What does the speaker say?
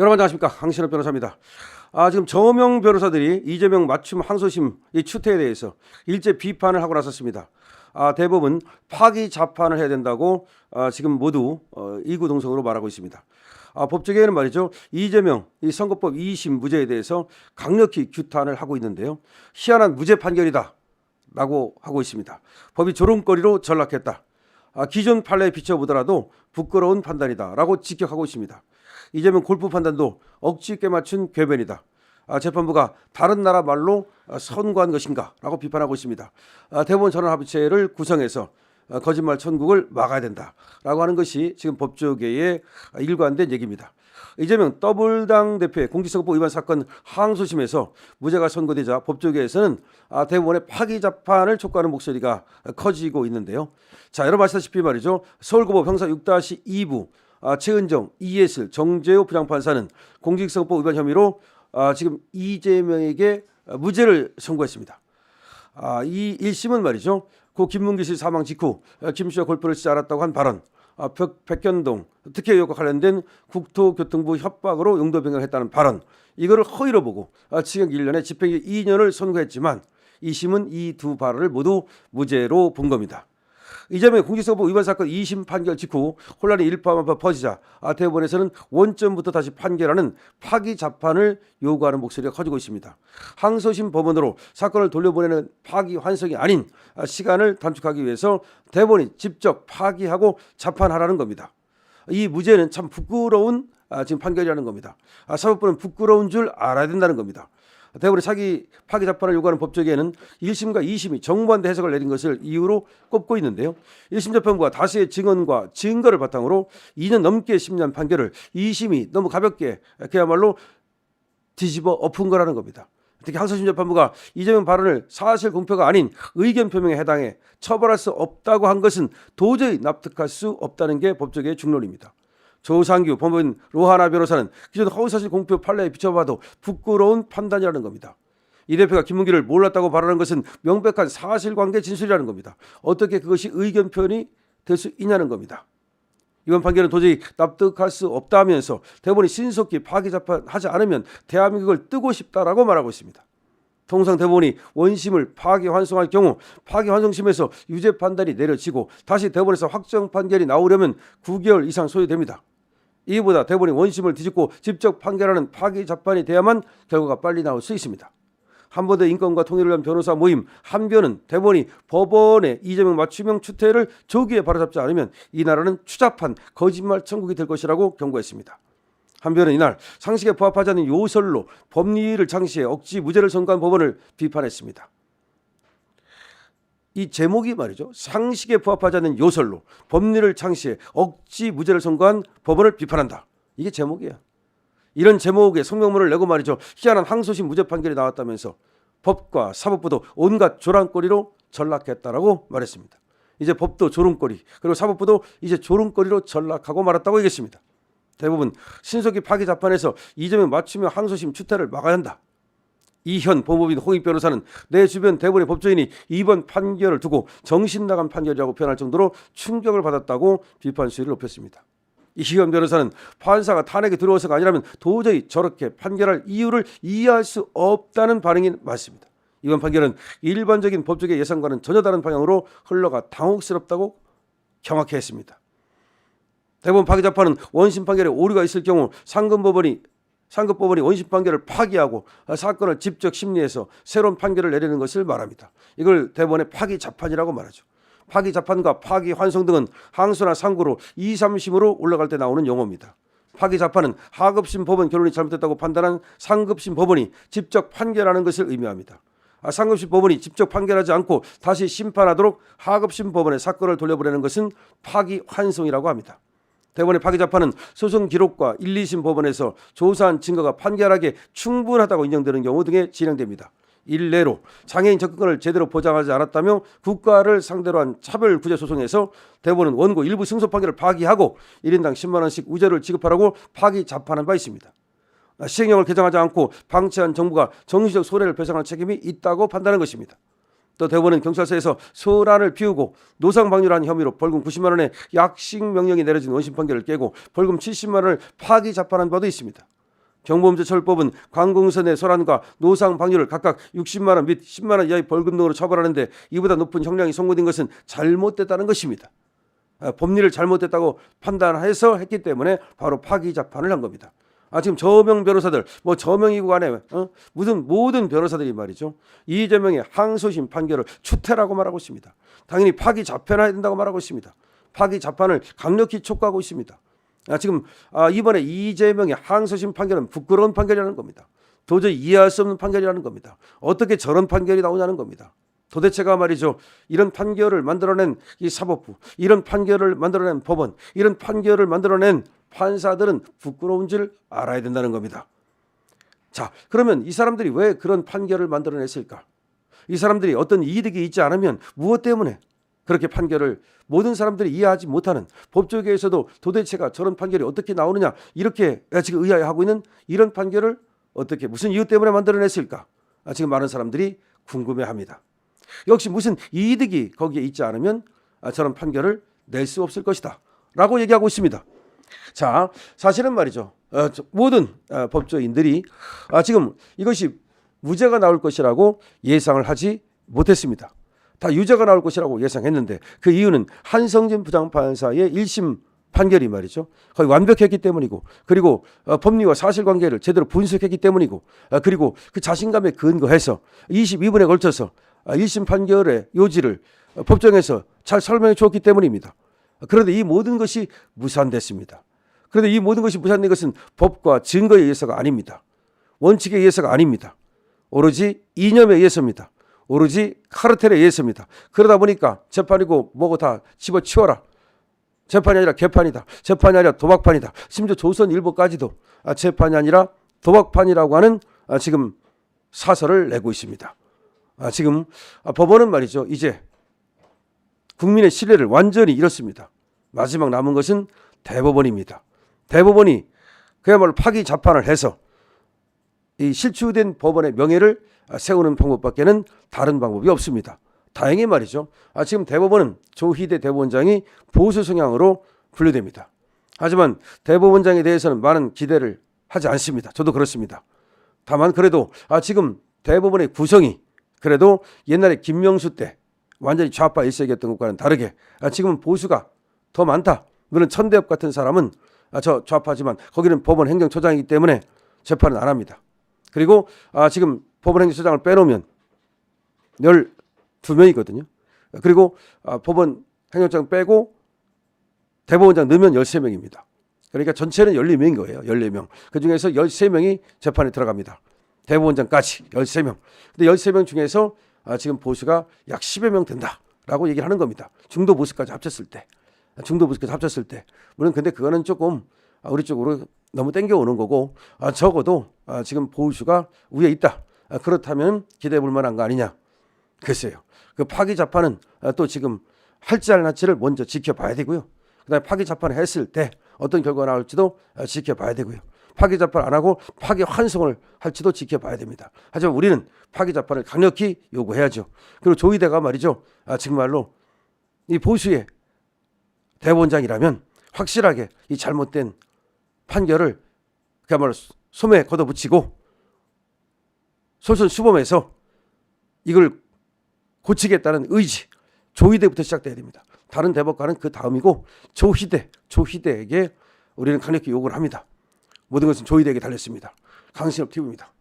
여러분 안녕하십니까, 강신업 변호사입니다. 지금 저명 변호사들이 이재명 맞춤 항소심 이 추태에 대해서 일제 비판을 하고 나섰습니다. 대법은 파기 자판을 해야 된다고 지금 모두 이구동성으로 말하고 있습니다. 법조계에는 말이죠, 이재명 이 선거법 2심 무죄에 대해서 강력히 규탄을 하고 있는데요, 희한한 무죄 판결이다 라고 하고 있습니다. 법이 조롱거리로 전락했다. 기존 판례에 비춰보더라도 부끄러운 판단이다 라고 직격하고 있습니다. 이재명 골프 판단도 억지 있게 맞춘 궤변이다. 재판부가 다른 나라 말로 선고한 것인가 라고 비판하고 있습니다. 대법원 전원합의체를 구성해서 거짓말 천국을 막아야 된다라고 하는 것이 지금 법조계의 일관된 얘기입니다. 이재명 더블당 대표의 공직선거법 위반 사건 항소심에서 무죄가 선고되자 법조계에서는 대법원의 파기 재판을 촉구하는 목소리가 커지고 있는데요. 자, 여러분 아시다시피 말이죠, 서울고법 형사 6-2부 최은정, 이예슬, 정재호 부장판사는 공직선거법 위반 혐의로 지금 이재명에게 무죄를 선고했습니다. 이 1심은 말이죠, 고 김문기 씨 사망 직후 김 씨와 골프를 치지 않았다고 한 발언, 백현동 특혜 의혹과 관련된 국토교통부 협박으로 용도 변경했다는 발언, 이거를 허위로 보고 징역 1년에 집행유예 2년을 선고했지만 2심은 이 두 발언을 모두 무죄로 본 겁니다. 이재명의 공직선거법 위반 사건 2심 판결 직후 혼란이 일파만파 퍼지자 대법원에서는 원점부터 다시 판결하는 파기 재판을 요구하는 목소리가 커지고 있습니다. 항소심 법원으로 사건을 돌려보내는 파기 환송이 아닌 시간을 단축하기 위해서 대법원이 직접 파기하고 재판하라는 겁니다. 이 무죄는 참 부끄러운 지금 판결이라는 겁니다. 사법부는 부끄러운 줄 알아야 된다는 겁니다. 대법원이 파기 재판을 요구하는 법조계에는 1심과 2심이 정반대 해석을 내린 것을 이유로 꼽고 있는데요. 1심 재판부가 다수의 증언과 증거를 바탕으로 2년 넘게 심리한 판결을 2심이 너무 가볍게 그야말로 뒤집어 엎은 거라는 겁니다. 특히 항소심 재판부가 이재명 발언을 사실 공표가 아닌 의견 표명에 해당해 처벌할 수 없다고 한 것은 도저히 납득할 수 없다는 게 법조계의 중론입니다. 조상규 법원 로하나 변호사는 기존 허위사실 공표 판례에 비춰봐도 부끄러운 판단이라는 겁니다. 이 대표가 김문기를 몰랐다고 발언한 것은 명백한 사실관계 진술이라는 겁니다. 어떻게 그것이 의견 표현이 될 수 있냐는 겁니다. 이번 판결은 도저히 납득할 수 없다면서 대법원이 신속히 파기 재판하지 않으면 대한민국을 뜨고 싶다라고 말하고 있습니다. 통상 대법원이 원심을 파기 환송할 경우 파기 환송심에서 유죄 판단이 내려지고 다시 대법원에서 확정 판결이 나오려면 9개월 이상 소요됩니다. 이보다 대법원이 원심을 뒤집고 직접 판결하는 파기 재판이 돼야만 결과가 빨리 나올 수 있습니다. 한번더 인권과 통일을 위한 변호사 모임 한변은 대법원이 법원의 이재명 맞춤형 추태를 조기에 바로잡지 않으면 이 나라는 추잡한 거짓말 천국이 될 것이라고 경고했습니다. 한변은 이날 상식에 부합하지 않는 요설로 법리를 창시해 억지 무죄를 선고한 법원을 비판했습니다. 이 제목이 말이죠, 상식에 부합하지 않는 요설로 법리를 창시해 억지 무죄를 선고한 법원을 비판한다. 이게 제목이에요. 이런 제목의 성명문을 내고 말이죠, 희한한 항소심 무죄 판결이 나왔다면서 법과 사법부도 온갖 조랑거리로 전락했다라고 말했습니다. 이제 법도 조롱거리, 그리고 사법부도 이제 조롱거리로 전락하고 말았다고 얘기했습니다. 대부분 신속히 파기 재판에서 이재명 맞춤형 항소심 추태를 막아야 한다. 이현 법무법인 홍익 변호사는 내 주변 대부분의 법조인이 이번 판결을 두고 정신 나간 판결이라고 표현할 정도로 충격을 받았다고 비판 수위를 높였습니다. 이현 변호사는 판사가 탄핵에 들어와서가 아니라면 도저히 저렇게 판결할 이유를 이해할 수 없다는 반응이 많습니다. 이번 판결은 일반적인 법조계 예상과는 전혀 다른 방향으로 흘러가 당혹스럽다고 경악해 했습니다. 대법원 파기 재판은 원심 판결에 오류가 있을 경우 상급법원이 원심 판결을 파기하고 사건을 직접 심리해서 새로운 판결을 내리는 것을 말합니다. 이걸 대법원의 파기 재판이라고 말하죠. 파기 재판과 파기 환송 등은 항소나 상고로 2, 3심으로 올라갈 때 나오는 용어입니다. 파기 재판은 하급심 법원 결론이 잘못됐다고 판단한 상급심 법원이 직접 판결하는 것을 의미합니다. 상급심 법원이 직접 판결하지 않고 다시 심판하도록 하급심 법원의 사건을 돌려보내는 것은 파기 환송이라고 합니다. 대법원의 파기 재판은 소송 기록과 1, 2심 법원에서 조사한 증거가 판결하기에 충분하다고 인정되는 경우 등에 진행됩니다. 일례로 장애인 접근권을 제대로 보장하지 않았다며 국가를 상대로 한 차별구제 소송에서 대법원은 원고 일부 승소 판결을 파기하고 1인당 10만 원씩 우재를 지급하라고 파기 재판한 바 있습니다. 시행령을 개정하지 않고 방치한 정부가 정신적 손해를 배상할 책임이 있다고 판단한 것입니다. 또 대법원은 경찰서에서 소란을 피우고 노상방뇨한 혐의로 벌금 90만 원의 약식 명령이 내려진 원심 판결을 깨고 벌금 70만 원을 파기 재판한 바도 있습니다. 경보음제철법은 관공서 소란과 노상 방류를 각각 60만 원 및 10만 원 이하의 벌금 등으로 처벌하는데 이보다 높은 형량이 선고된 것은 잘못됐다는 것입니다. 법리를 잘못됐다고 판단해서 했기 때문에 바로 파기자판을 한 겁니다. 지금 저명 변호사들 저명이고 간에 무슨 모든 변호사들이 말이죠, 이재명의 항소심 판결을 추태라고 말하고 있습니다. 당연히 파기자판해야 된다고 말하고 있습니다. 파기자판을 강력히 촉구하고 있습니다. 지금 이번에 이재명의 항소심 판결은 부끄러운 판결이라는 겁니다. 도저히 이해할 수 없는 판결이라는 겁니다. 어떻게 저런 판결이 나오냐는 겁니다. 도대체가 말이죠, 이런 판결을 만들어낸 이 사법부, 이런 판결을 만들어낸 법원, 이런 판결을 만들어낸 판사들은 부끄러운 줄 알아야 된다는 겁니다. 자, 그러면 이 사람들이 왜 그런 판결을 만들어냈을까? 이 사람들이 어떤 이득이 있지 않으면 무엇 때문에 그렇게 판결을 모든 사람들이 이해하지 못하는, 법조계에서도 도대체가 저런 판결이 어떻게 나오느냐 이렇게 지금 의아해하고 있는 이런 판결을 어떻게 무슨 이유 때문에 만들어냈을까? 지금 많은 사람들이 궁금해합니다. 역시 무슨 이득이 거기에 있지 않으면 저런 판결을 낼 수 없을 것이다 라고 얘기하고 있습니다. 자, 사실은 말이죠, 모든 법조인들이 지금 이것이 무죄가 나올 것이라고 예상을 하지 못했습니다. 다 유죄가 나올 것이라고 예상했는데 그 이유는 한성진 부장판사의 1심 판결이 말이죠, 거의 완벽했기 때문이고, 그리고 법리와 사실관계를 제대로 분석했기 때문이고, 그리고 그 자신감에 근거해서 22분에 걸쳐서 1심 판결의 요지를 법정에서 잘 설명해 주었기 때문입니다. 그런데 이 모든 것이 무산됐습니다. 그런데 이 모든 것이 무산된 것은 법과 증거에 의해서가 아닙니다. 원칙에 의해서가 아닙니다. 오로지 이념에 의해서입니다. 오로지 카르텔에 의해서입니다. 그러다 보니까 재판이고 뭐고 다 집어치워라. 재판이 아니라 개판이다. 재판이 아니라 도박판이다. 심지어 조선일보까지도 재판이 아니라 도박판이라고 하는 지금 사설을 내고 있습니다. 지금 법원은 말이죠, 이제 국민의 신뢰를 완전히 잃었습니다. 마지막 남은 것은 대법원입니다. 대법원이 그야말로 파기자판을 해서 이 실추된 법원의 명예를 세우는 방법밖에는 다른 방법이 없습니다. 다행히 말이죠, 지금 대법원은 조희대 대법원장이 보수 성향으로 분류됩니다. 하지만 대법원장에 대해서는 많은 기대를 하지 않습니다. 저도 그렇습니다. 다만 그래도 지금 대법원의 구성이 그래도 옛날에 김명수 때 완전히 좌파 일색이었던 것과는 다르게 지금은 보수가 더 많다. 물론 천대엽 같은 사람은 저 좌파지만 거기는 법원 행정처장이기 때문에 재판은 안 합니다. 그리고 지금 법원 행정처장을 빼놓으면 12명이거든요. 그리고 법원 행정처장 빼고 대법원장 넣으면 13명입니다. 그러니까 전체는 14명인 거예요. 14명. 그중에서 13명이 재판에 들어갑니다. 대법원장까지 13명. 근데 13명 중에서 지금 보수가 약 10여 명 된다라고 얘기를 하는 겁니다. 중도 보수까지 합쳤을 때. 물론 근데 그거는 조금 우리 쪽으로 너무 땡겨오는 거고, 적어도 지금 보수가 위에 있다. 그렇다면 기대해 볼 만한 거 아니냐. 글쎄요. 그 파기자판은 또 지금 할지 안 할지를 먼저 지켜봐야 되고요. 그다음에 파기자판을 했을 때 어떤 결과가 나올지도 지켜봐야 되고요. 파기자판 안 하고 파기환송을 할지도 지켜봐야 됩니다. 하지만 우리는 파기자판을 강력히 요구해야죠. 그리고 조희대가 말이죠, 정말로 이 보수의 대법원장이라면 확실하게 이 잘못된 판결을 그야말로 소매에 걷어붙이고 솔선수범해서 이걸 고치겠다는 의지, 조희대부터 시작돼야 됩니다. 다른 대법관은 그 다음이고 조희대에게 우리는 강력히 요구를 합니다. 모든 것은 조희대에게 달렸습니다. 강신업 TV입니다.